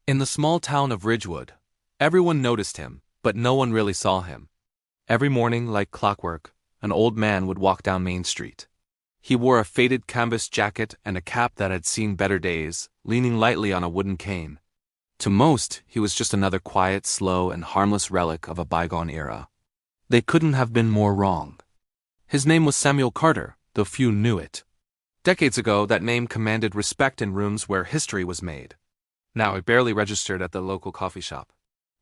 In the small town of Ridgewood, everyone noticed him, but no one really saw him. Every morning, like clockwork, an old man would walk down Main Street. He wore a faded canvas jacket and a cap that had seen better days, leaning lightly on a wooden cane. To most, he was just another quiet, slow, and harmless relic of a bygone era. They couldn't have been more wrong. His name was Samuel Carter, though few knew it. Decades ago, that name commanded respect in rooms where history was made. Now it barely registered at the local coffee shop.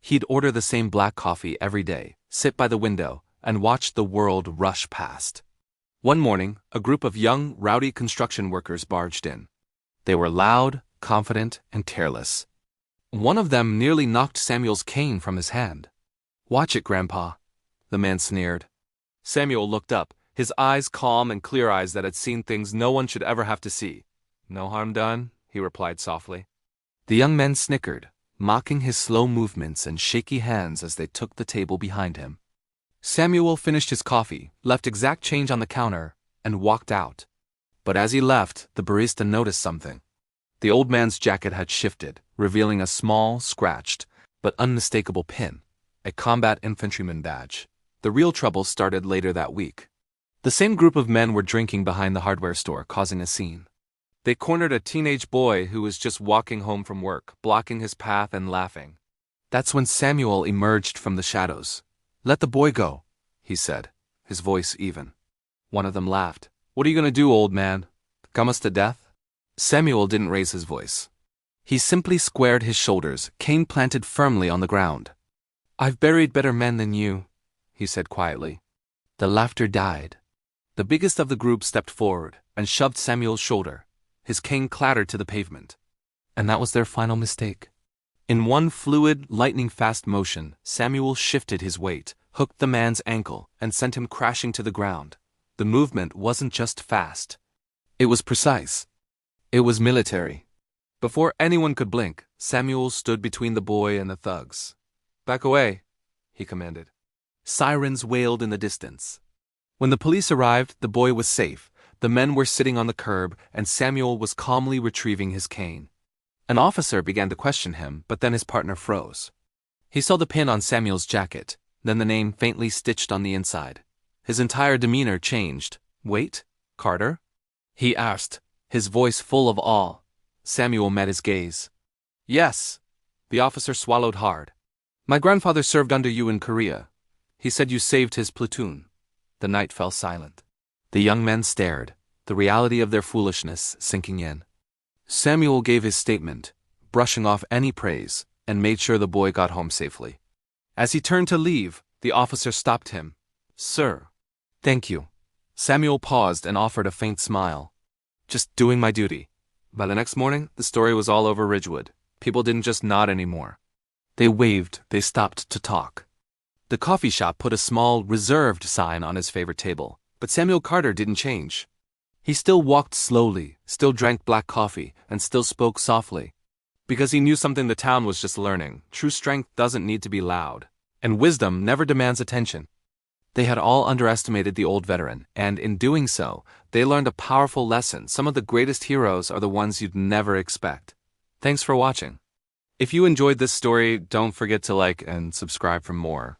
He'd order the same black coffee every day, sit by the window, and watch the world rush past. One morning, a group of young, rowdy construction workers barged in. They were loud, confident, and careless. One of them nearly knocked Samuel's cane from his hand. "Watch it, Grandpa," the man sneered. Samuel looked up, his eyes calm and clear eyes that had seen things no one should ever have to see. "No harm done," he replied softly. The young men snickered, mocking his slow movements and shaky hands as they took the table behind him. Samuel finished his coffee, left exact change on the counter, and walked out. But as he left, the barista noticed something. The old man's jacket had shifted, revealing a small, scratched, but unmistakable pin, a combat infantryman badge. The real trouble started later that week. The same group of men were drinking behind the hardware store, causing a scene. They cornered a teenage boy who was just walking home from work, blocking his path and laughing. That's when Samuel emerged from the shadows. "Let the boy go," he said, his voice even. One of them laughed. "What are you going to do, old man? Gum us to death?" Samuel didn't raise his voice. He simply squared his shoulders, cane planted firmly on the ground. "I've buried better men than you," he said quietly. The laughter died. The biggest of the group stepped forward and shoved Samuel's shoulder. His cane clattered to the pavement. And that was their final mistake. In one fluid, lightning-fast motion, Samuel shifted his weight, hooked the man's ankle, and sent him crashing to the ground. The movement wasn't just fast. It was precise. It was military. Before anyone could blink, Samuel stood between the boy and the thugs. "Back away," he commanded. Sirens wailed in the distance. When the police arrived, the boy was safe. The men were sitting on the curb, and Samuel was calmly retrieving his cane. An officer began to question him, but then his partner froze. He saw the pin on Samuel's jacket, then the name faintly stitched on the inside. His entire demeanor changed. "Wait, Carter?" he asked, his voice full of awe. Samuel met his gaze. "Yes." The officer swallowed hard. "My grandfather served under you in Korea. He said you saved his platoon." The night fell silent. The young men stared, the reality of their foolishness sinking in. Samuel gave his statement, brushing off any praise, and made sure the boy got home safely. As he turned to leave, the officer stopped him. "Sir." "Thank you." Samuel paused and offered a faint smile. "Just doing my duty." By the next morning, the story was all over Ridgewood. People didn't just nod anymore. They waved, they stopped to talk. The coffee shop put a small, reserved sign on his favorite table, but Samuel Carter didn't change. He still walked slowly, still drank black coffee, and still spoke softly. Because he knew something the town was just learning. True strength doesn't need to be loud, and wisdom never demands attention. They had all underestimated the old veteran, and in doing so, they learned a powerful lesson. Some of the greatest heroes are the ones you'd never expect. Thanks for watching. If you enjoyed this story, don't forget to like and subscribe for more.